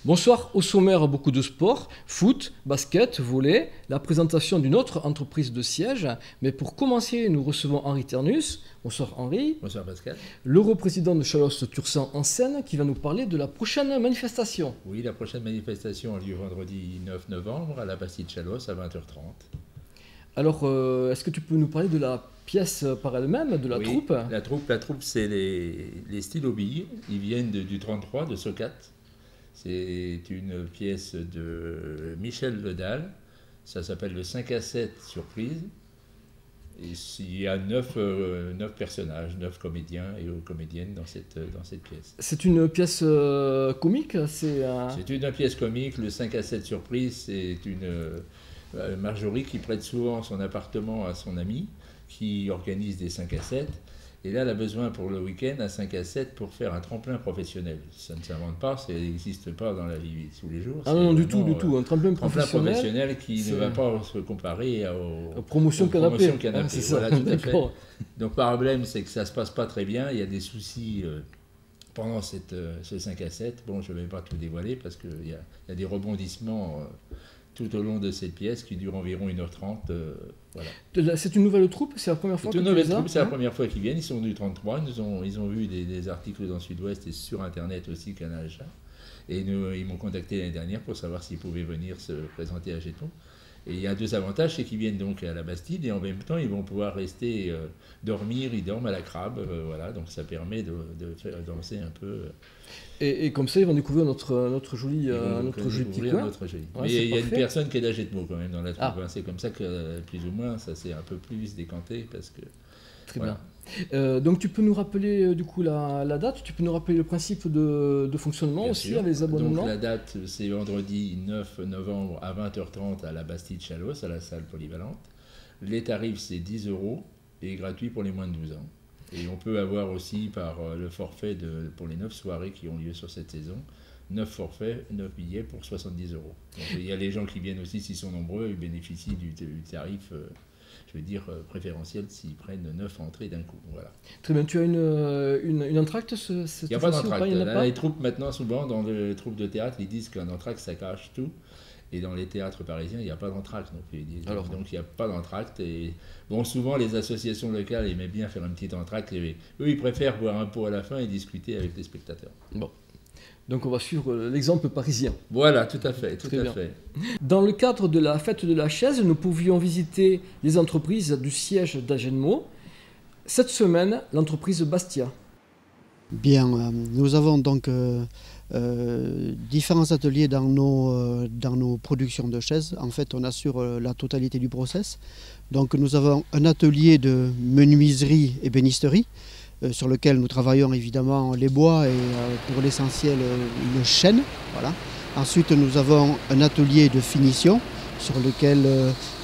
Bonsoir, au sommaire, beaucoup de sport, foot, basket, volley, la présentation d'une autre entreprise de siège. Mais pour commencer, nous recevons Henri Ternus. Bonsoir Henri. Bonsoir Pascal. L'europrésident de Chalosse-Tursan en Seine qui va nous parler de la prochaine manifestation. Oui, la prochaine manifestation a lieu vendredi 9 novembre à la Bastide de Chalosse à 20h30. Alors, est-ce que tu peux nous parler de la pièce par elle-même, de la troupe? La troupe, c'est les stylos billes. Ils viennent du 33, de Socat. C'est une pièce de Michel Ledal. Ça s'appelle le 5 à 7 surprise. Et il y a 9 personnages, 9 comédiens et comédiennes dans cette pièce. C'est une pièce comique? C'est une pièce comique. Le 5 à 7 surprise, c'est une Marjorie qui prête souvent son appartement à son ami, qui organise des 5 à 7. Et là, elle a besoin pour le week-end un 5 à 7 pour faire un tremplin professionnel. Ça ne s'invente pas, ça n'existe pas dans la vie tous les jours. Ah non, du tout. Un tremplin professionnel qui ne va pas se comparer aux promotions canapé. Ah, c'est ça, voilà, tout à fait. Donc, par problème, c'est que ça ne se passe pas très bien. Il y a des soucis pendant ce 5 à 7. Bon, je ne vais pas tout dévoiler parce qu'il y a des rebondissements tout au long de cette pièce qui dure environ 1h30. Voilà. C'est une nouvelle troupe? C'est la première fois que tu les as? C'est la première fois qu'ils viennent. Ils sont du 33. Ils ont vu des articles dans Sud-Ouest et sur Internet aussi, Canal Achat. Et ils m'ont contacté l'année dernière pour savoir s'ils pouvaient venir se présenter à Géton. Et il y a deux avantages, c'est qu'ils viennent donc à la Bastide et en même temps ils vont pouvoir rester dormir, ils dorment à la Crabe, voilà, donc ça permet de faire danser un peu. Et comme ça ils vont découvrir notre joli petit coin. Mais il y a une personne qui est d'Agetmo quand même dans la troupe, c'est comme ça que plus ou moins ça s'est un peu plus décanté parce que. Très bien. Donc tu peux nous rappeler du coup la date, tu peux nous rappeler le principe de fonctionnement bien aussi sûr. Avec les abonnements. Donc la date c'est vendredi 9 novembre à 20h30 à la Bastide Chalosse, à la salle polyvalente. Les tarifs c'est 10 € et gratuit pour les moins de 12 ans. Et on peut avoir aussi par le forfait pour les 9 soirées qui ont lieu sur cette saison, 9 forfaits, 9 billets pour 70 €. Donc il y a les gens qui viennent aussi s'ils sont nombreux, ils bénéficient du tarif je veux dire préférentiel s'ils prennent 9 entrées d'un coup. Voilà. Très bien, tu as une entracte Il n'y a pas d'entracte. Les troupes maintenant, souvent, dans les troupes de théâtre, ils disent qu'un entracte, ça cache tout. Et dans les théâtres parisiens, il n'y a pas d'entracte. Donc il n'y a pas d'entracte. Et bon, souvent, les associations locales aimaient bien faire un petit entracte. Et eux, ils préfèrent boire un pot à la fin et discuter avec les spectateurs. Bon. Donc on va suivre l'exemple parisien. Voilà, tout à fait. Dans le cadre de la fête de la chaise, nous pouvions visiter les entreprises du siège d'Agenmo. Cette semaine, l'entreprise Bastia. Bien, nous avons donc différents ateliers dans nos productions de chaises. En fait, on assure la totalité du process. Donc nous avons un atelier de menuiserie et bénisterie, sur lequel nous travaillons évidemment les bois et pour l'essentiel le chêne. Voilà. Ensuite nous avons un atelier de finition sur lequel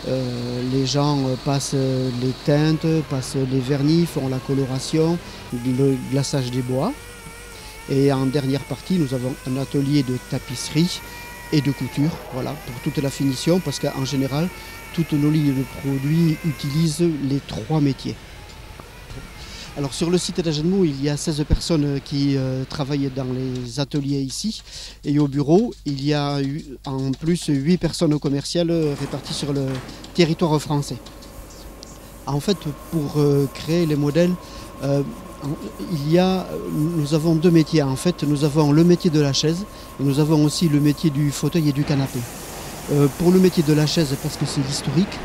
les gens passent les teintes, passent les vernis, font la coloration, le glaçage des bois. Et en dernière partie nous avons un atelier de tapisserie et de couture, voilà, pour toute la finition, parce qu'en général toutes nos lignes de produits utilisent les 3 métiers. Alors sur le site d'Agenmo, il y a 16 personnes qui travaillent dans les ateliers ici. Et au bureau, il y a en plus 8 personnes commerciales réparties sur le territoire français. En fait, pour créer les modèles, nous avons 2 métiers. En fait, nous avons le métier de la chaise et nous avons aussi le métier du fauteuil et du canapé. Pour le métier de la chaise, parce que c'est l'historique,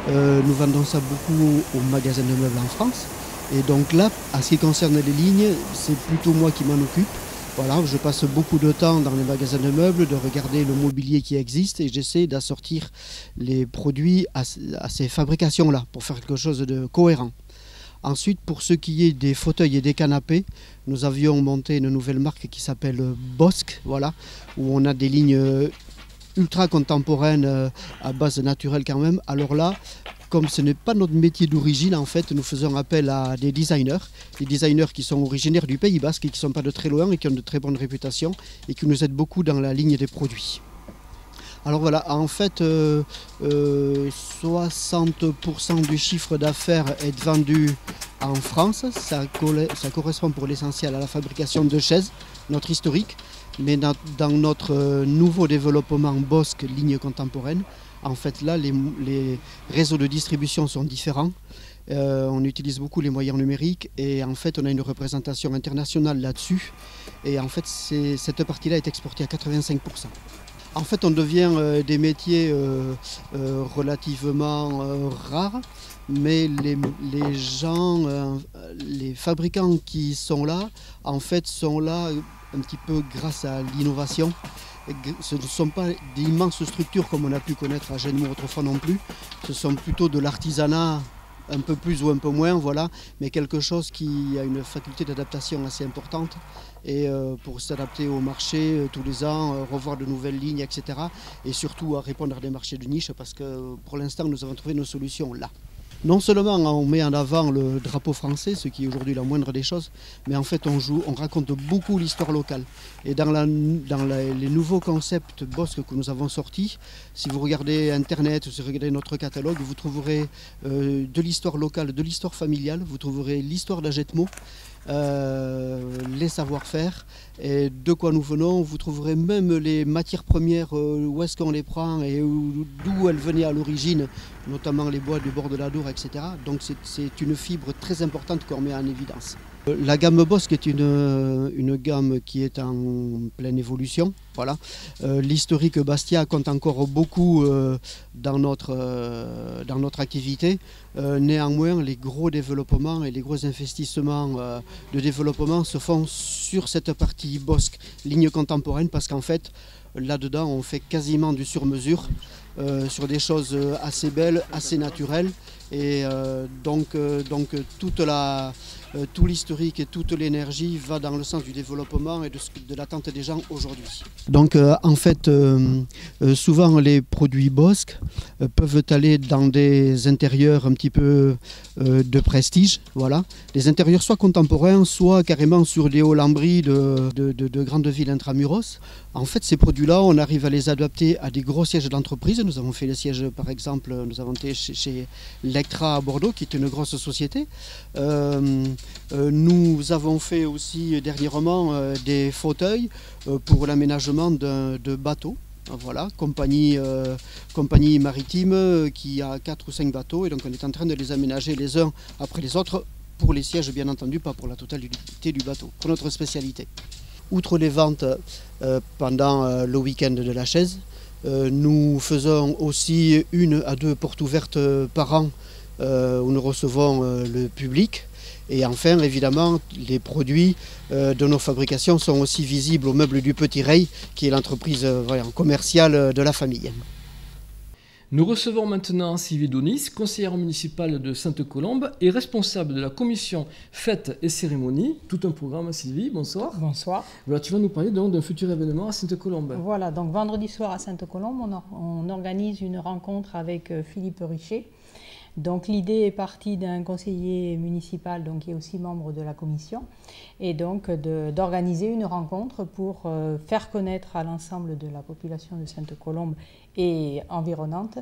nous vendons ça beaucoup aux magasins de meubles en France. Et donc là, à ce qui concerne les lignes, c'est plutôt moi qui m'en occupe. Voilà, je passe beaucoup de temps dans les magasins de meubles, de regarder le mobilier qui existe et j'essaie d'assortir les produits à ces fabrications-là pour faire quelque chose de cohérent. Ensuite, pour ce qui est des fauteuils et des canapés, nous avions monté une nouvelle marque qui s'appelle Bosque, voilà, où on a des lignes ultra contemporaines à base naturelle quand même. Alors là, comme ce n'est pas notre métier d'origine, en fait, nous faisons appel à des designers qui sont originaires du Pays Basque et qui ne sont pas de très loin et qui ont de très bonne réputation et qui nous aident beaucoup dans la ligne des produits. Alors voilà, en fait, 60% du chiffre d'affaires est vendu en France. Ça correspond pour l'essentiel à la fabrication de chaises, notre historique. Mais dans notre nouveau développement Bosque ligne contemporaine, en fait là les réseaux de distribution sont différents. On utilise beaucoup les moyens numériques et en fait on a une représentation internationale là-dessus. Et en fait cette partie-là est exportée à 85%. En fait on devient des métiers relativement rares, mais les gens, les fabricants qui sont là, en fait sont là un petit peu grâce à l'innovation. Ce ne sont pas d'immenses structures comme on a pu connaître à Gennemours autrefois non plus. Ce sont plutôt de l'artisanat, un peu plus ou un peu moins, voilà, mais quelque chose qui a une faculté d'adaptation assez importante. Et pour s'adapter au marché tous les ans, revoir de nouvelles lignes, etc. Et surtout à répondre à des marchés de niche, parce que pour l'instant nous avons trouvé nos solutions là. Non seulement on met en avant le drapeau français, ce qui est aujourd'hui la moindre des choses, mais en fait on raconte beaucoup l'histoire locale. Et dans les nouveaux concepts Bosque que nous avons sortis, si vous regardez Internet, si vous regardez notre catalogue, vous trouverez de l'histoire locale, de l'histoire familiale, vous trouverez l'histoire d'Agetmo, les savoir-faire et de quoi nous venons. Vous trouverez même les matières premières, où est-ce qu'on les prend et d'où elles venaient à l'origine, notamment les bois du bord de l'Adour, etc. Donc c'est une fibre très importante qu'on met en évidence. La gamme Bosque est une gamme qui est en pleine évolution. Voilà. L'historique Bastia compte encore beaucoup dans notre activité. Néanmoins, les gros développements et les gros investissements de développement se font sur cette partie Bosque, ligne contemporaine, parce qu'en fait, là-dedans, on fait quasiment du sur-mesure sur des choses assez belles, assez naturelles. Et donc tout l'historique et toute l'énergie va dans le sens du développement et de l'attente des gens aujourd'hui. Donc en fait, souvent les produits Bosque peuvent aller dans des intérieurs un petit peu de prestige, voilà. Des intérieurs soit contemporains, soit carrément sur des hauts lambris de grandes villes intramuros. En fait, ces produits-là, on arrive à les adapter à des gros sièges d'entreprise. Nous avons fait le siège, par exemple, nous avons été chez Lectra à Bordeaux, qui est une grosse société. Nous avons fait aussi dernièrement des fauteuils pour l'aménagement de bateaux. Voilà, compagnie maritime qui a 4 ou 5 bateaux, et donc on est en train de les aménager les uns après les autres pour les sièges, bien entendu, pas pour la totalité du bateau, pour notre spécialité. Outre les ventes pendant le week-end de la chaise, nous faisons aussi 1 à 2 portes ouvertes par an où nous recevons le public. Et enfin, évidemment, les produits de nos fabrications sont aussi visibles au Meuble du Petit Reil, qui est l'entreprise commerciale de la famille. Nous recevons maintenant Sylvie Donis, conseillère municipale de Sainte-Colombe et responsable de la commission fêtes et cérémonies. Tout un programme, Sylvie, bonsoir. Bonsoir. Voilà, tu vas nous parler donc d'un futur événement à Sainte-Colombe. Voilà, donc vendredi soir à Sainte-Colombe, on organise une rencontre avec Philippe Richer. Donc l'idée est partie d'un conseiller municipal donc, qui est aussi membre de la commission, et donc d'organiser une rencontre pour faire connaître à l'ensemble de la population de Sainte-Colombe et environnante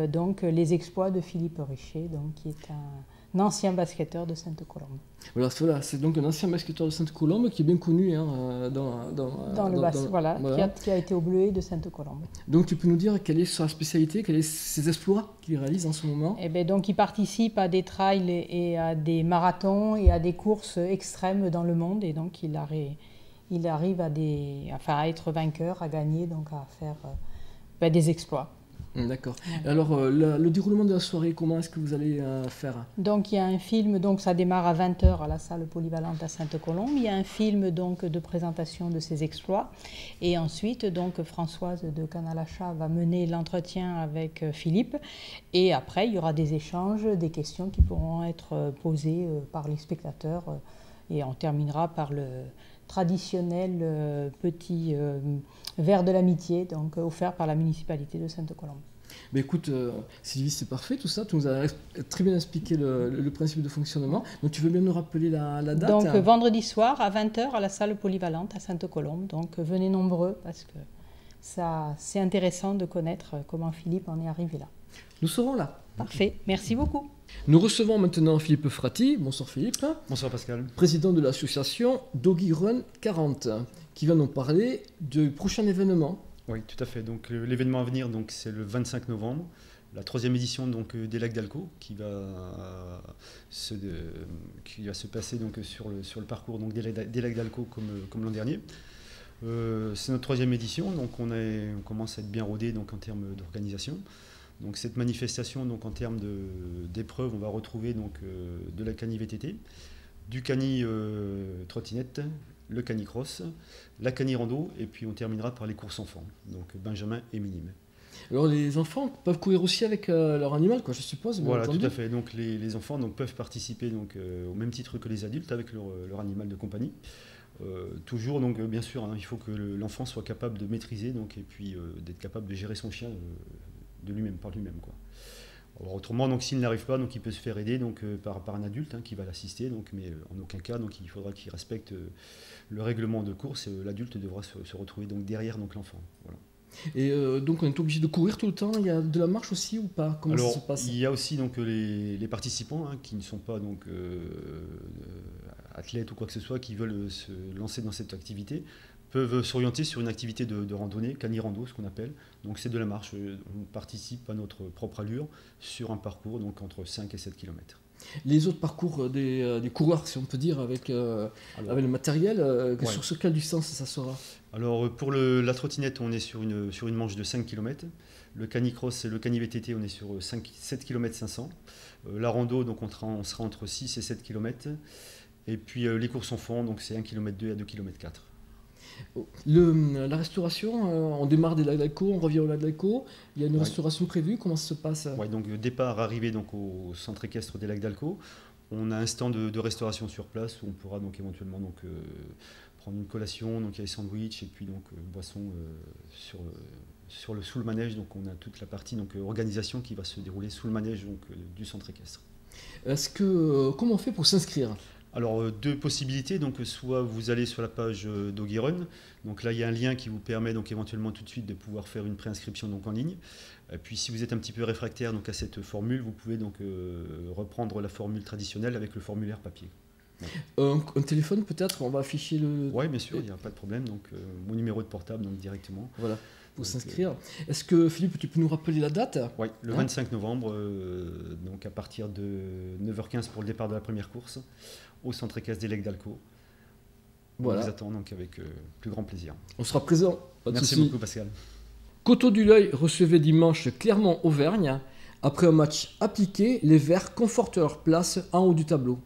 donc, les exploits de Philippe Richer, donc, qui est un ancien basketteur de Sainte-Colombe. Voilà, c'est donc un ancien basketteur de Sainte-Colombe qui est bien connu dans le bassin, voilà. Qui a été au Bleuet de Sainte-Colombe. Donc tu peux nous dire quelle est sa spécialité, quels sont ses exploits qu'il réalise en ce moment? Eh bien, donc il participe à des trails et à des marathons et à des courses extrêmes dans le monde, et donc il arrive à être vainqueur, à gagner, donc à faire des exploits. D'accord. Ouais. Alors, le déroulement de la soirée, comment est-ce que vous allez faire? Donc, il y a un film, donc ça démarre à 20h à la salle polyvalente à Sainte-Colombe. Il y a un film donc, de présentation de ses exploits. Et ensuite, donc, Françoise de Canal Achat va mener l'entretien avec Philippe. Et après, il y aura des échanges, des questions qui pourront être posées par les spectateurs. Et on terminera par le traditionnel petit verre de l'amitié, donc offert par la municipalité de Sainte-Colombe. Mais écoute, Sylvie, c'est parfait tout ça. Tu nous as très bien expliqué le principe de fonctionnement. Donc tu veux bien nous rappeler la date? Donc vendredi soir à 20h à la salle polyvalente à Sainte-Colombe. Donc venez nombreux parce que c'est intéressant de connaître comment Philippe en est arrivé là. Nous serons là. Parfait, merci beaucoup. Nous recevons maintenant Philippe Frati. Bonsoir Philippe. Bonsoir Pascal. Président de l'association Doggy Run 40, qui va nous parler du prochain événement. Oui, tout à fait. Donc l'événement à venir, donc c'est le 25 novembre, la 3e édition donc des Lacs d'Alco, qui va se passer donc sur le parcours donc des Lacs d'Alco comme l'an dernier. C'est notre 3e édition, donc on commence à être bien rodé donc en termes d'organisation. Donc cette manifestation, donc en termes d'épreuves, on va retrouver donc de la cani VTT, du cani trottinette, le cani cross, la cani rando, et puis on terminera par les courses enfants, donc benjamin et minime. Alors les enfants peuvent courir aussi avec leur animal, quoi, je suppose. Voilà, entendu. Tout à fait. Donc les enfants donc, peuvent participer donc, au même titre que les adultes avec leur animal de compagnie. Toujours, donc bien sûr, hein, il faut que l'enfant soit capable de maîtriser donc, et puis d'être capable de gérer son chien par lui-même, quoi. Alors, autrement, donc s'il n'arrive pas, donc il peut se faire aider donc par un adulte hein, qui va l'assister, donc mais en aucun cas donc il faudra qu'il respecte le règlement de course. L'adulte devra se retrouver donc derrière donc l'enfant. Voilà. Et donc on est obligé de courir tout le temps. Il y a de la marche aussi ou pas? Comment ça se passe? Il y a aussi donc les participants hein, qui ne sont pas donc athlètes ou quoi que ce soit, qui veulent se lancer dans cette activité, peuvent s'orienter sur une activité de randonnée, cani-rando, ce qu'on appelle. Donc c'est de la marche, on participe à notre propre allure sur un parcours donc entre 5 et 7 km. Les autres parcours des coureurs, si on peut dire, avec le matériel, sur quelle distance ça sera? Alors pour la trottinette, on est sur une manche de 5 km. Le cani-cross et le cani-VTT, on est sur 7 km 500. La rando, donc on sera entre 6 et 7 km. Et puis les courses enfants, donc c'est 1 km 2 à 2 km 4. La restauration, on démarre des Lacs d'Alco, on revient au Lac d'Alco. Il y a une restauration prévue, comment ça se passe? Oui, donc départ, arrivée donc, au centre équestre des Lacs d'Alco. On a un stand de restauration sur place où on pourra donc éventuellement donc, prendre une collation, donc il y a les sandwichs et puis donc boissons sous le manège. Donc on a toute la partie donc, organisation qui va se dérouler sous le manège donc, du centre équestre. Comment on fait pour s'inscrire? Alors deux possibilités, donc soit vous allez sur la page Doggy Run, donc là il y a un lien qui vous permet donc éventuellement tout de suite de pouvoir faire une préinscription donc en ligne. Et puis si vous êtes un petit peu réfractaire donc à cette formule, vous pouvez donc reprendre la formule traditionnelle avec le formulaire papier. Un téléphone peut-être, on va afficher le... Oui bien sûr, il n'y a pas de problème, donc mon numéro de portable donc directement. Voilà, pour s'inscrire. Est-ce que Philippe, tu peux nous rappeler la date? Oui, le 25 novembre, donc à partir de 9h15 pour le départ de la première course, au centre équestre des Lacs d'Alco. Voilà. On vous attend donc avec plus grand plaisir. On sera présent. Merci beaucoup Pascal. Coteau du L'Œil recevait dimanche Clermont-Auvergne. Après un match appliqué, les Verts confortent leur place en haut du tableau.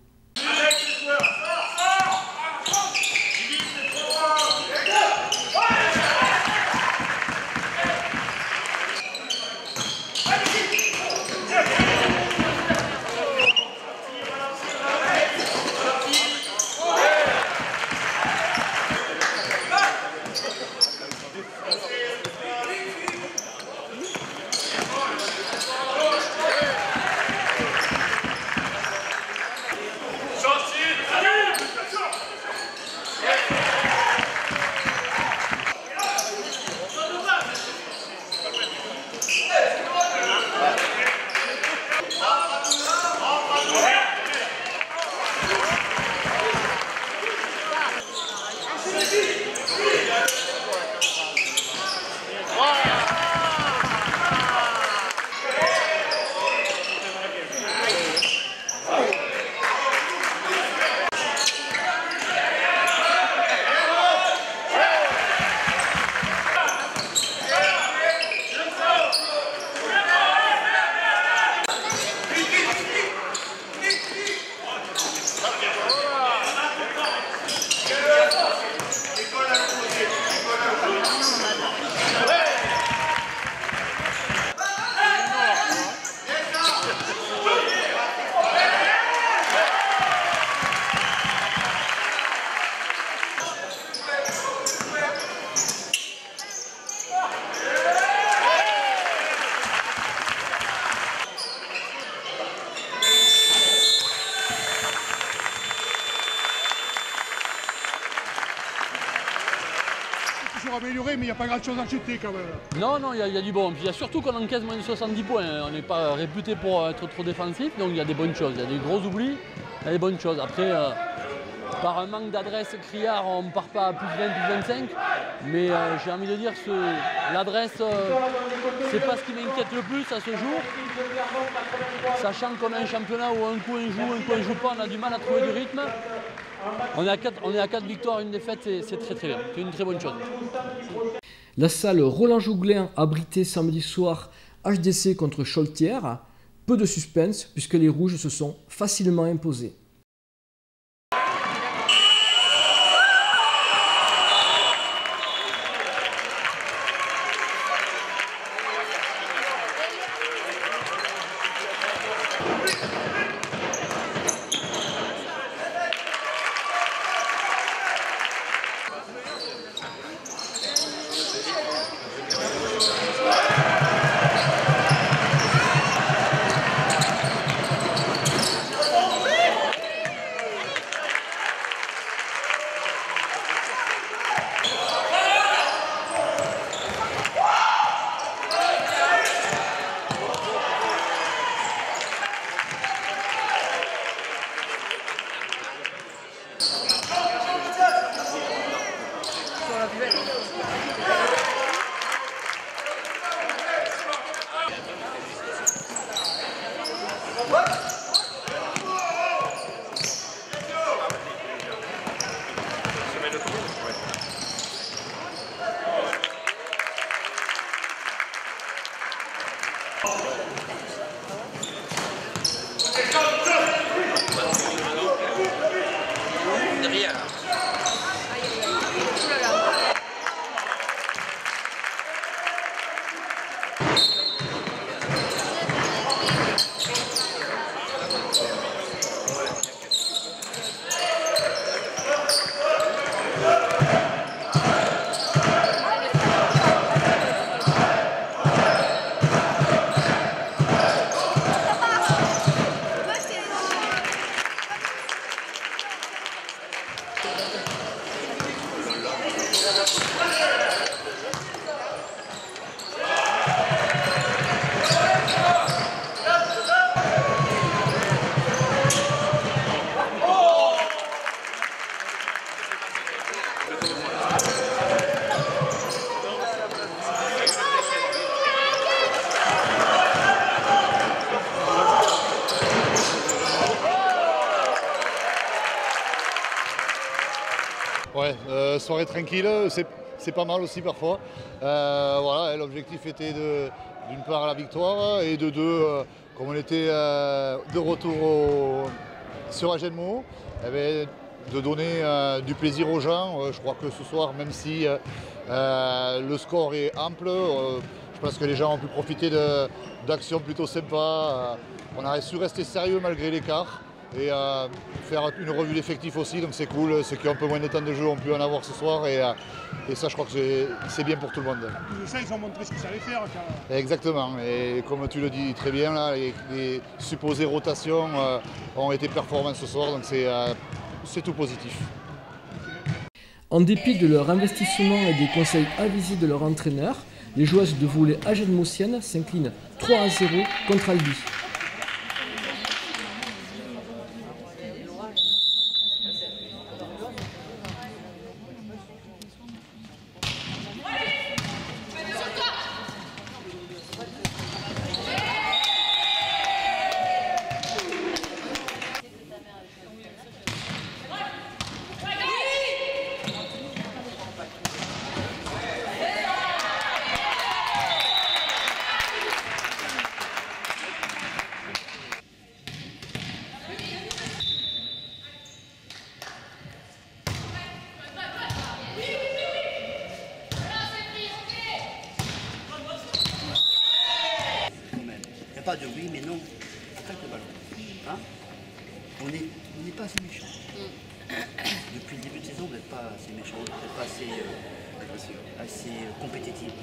toujours amélioré, mais il n'y a pas grand chose à chuter quand même. Non, non, il y a du bon. Puis il y a surtout qu'on encaisse moins de 70 points. On n'est pas réputé pour être trop défensif, donc il y a des bonnes choses. Il y a des gros oublis, il y a des bonnes choses. Après, par un manque d'adresse criard, on ne part pas à plus de 20, plus de 25. Mais j'ai envie de dire que l'adresse, c'est pas ce qui m'inquiète le plus à ce jour. Sachant qu'on a un championnat où un coup on joue pas, on a du mal à trouver du rythme. On est à 4 victoires, une défaite, c'est très très bien. C'est une très bonne chose. La salle Roland Jouglin abritait samedi soir HDC contre Choltière. Peu de suspense puisque les Rouges se sont facilement imposés. Ouais, soirée tranquille, c'est pas mal aussi parfois. Voilà, l'objectif était d'une part la victoire et de deux, comme on était de retour sur Agenmo, de donner du plaisir aux gens. Je crois que ce soir, même si le score est ample, je pense que les gens ont pu profiter d'actions plutôt sympas. On a su rester sérieux malgré l'écart. Et faire une revue d'effectifs aussi, donc c'est cool. Ceux qui ont un peu moins de temps de jeu ont pu en avoir ce soir et ça je crois que c'est bien pour tout le monde. Ça, ils ont montré ce qu'ils savaient faire. Exactement, et comme tu le dis très bien, là, les supposées rotations ont été performantes ce soir, donc c'est tout positif. En dépit de leur investissement et des conseils avisés de leur entraîneur, les joueuses de volley agenmosiennes s'inclinent 3-0 contre Albi. Pas de oui, mais non. Quelques ballons. Hein, on n'est pas assez méchants. Depuis le début de saison, vous n'êtes pas assez méchants, vous n'êtes pas assez compétitifs.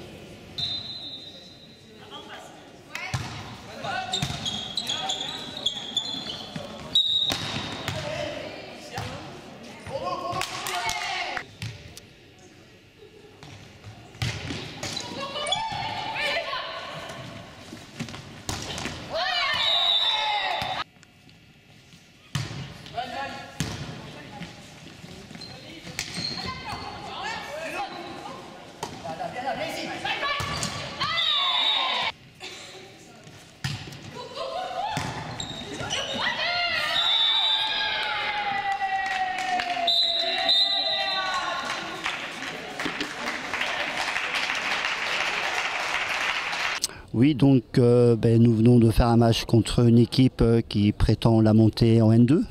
Oui, donc nous venons de faire un match contre une équipe qui prétend la montée en N2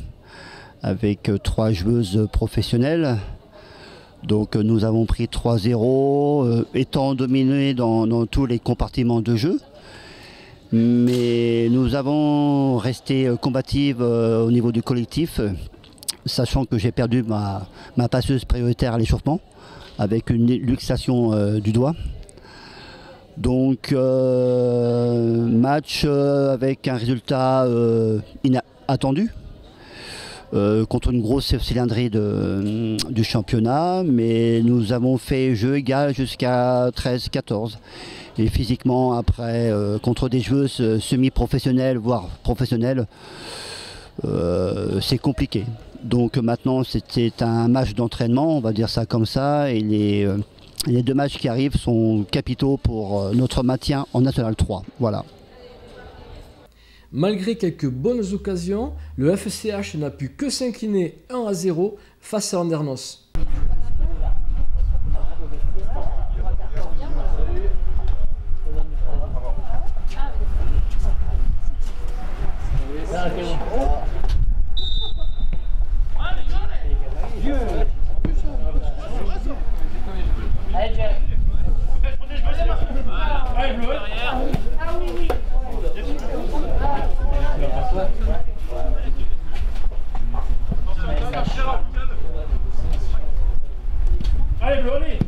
avec 3 joueuses professionnelles. Donc nous avons pris 3-0, étant dominés dans tous les compartiments de jeu. Mais nous avons resté combatives au niveau du collectif, sachant que j'ai perdu ma passeuse prioritaire à l'échauffement avec une luxation du doigt. Donc match avec un résultat inattendu contre une grosse cylindrée du championnat, mais nous avons fait jeu égal jusqu'à 13-14. Et physiquement, après, contre des joueuses semi-professionnelles, voire professionnelles, c'est compliqué. Donc maintenant, c'était un match d'entraînement, on va dire ça comme ça, et les 2 matchs qui arrivent sont capitaux pour notre maintien en National 3. Voilà. Malgré quelques bonnes occasions, le FCH n'a pu que s'incliner 1-0 face à Andernos. Allez, bleu, allez.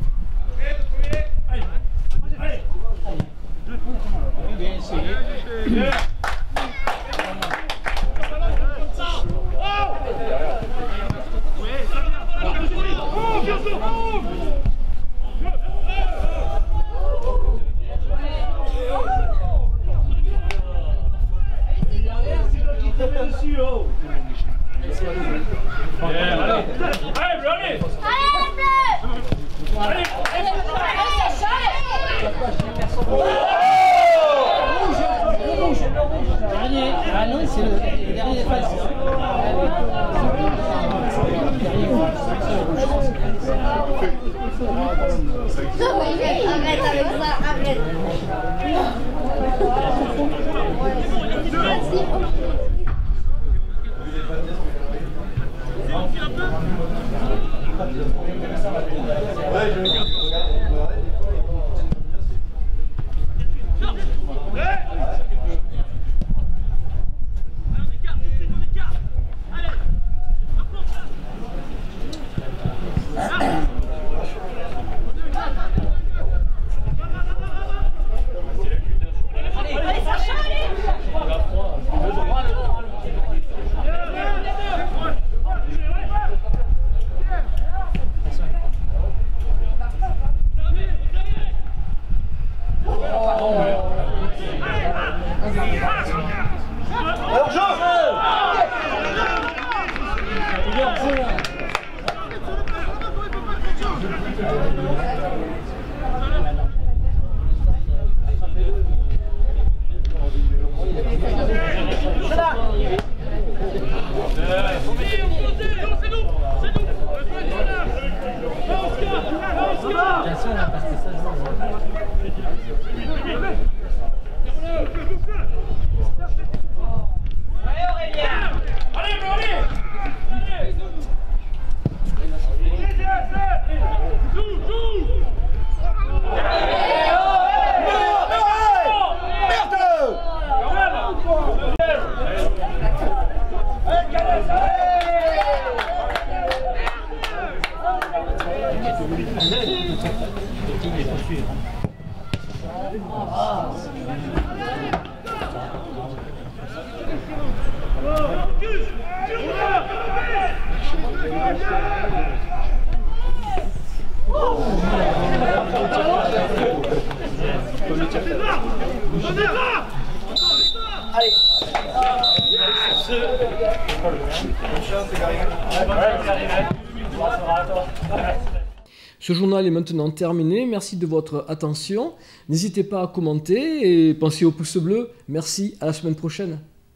Arrête avec ça, arrête. Ce journal est maintenant terminé. Merci de votre attention. N'hésitez pas à commenter et pensez au pouce bleu. Merci, à la semaine prochaine.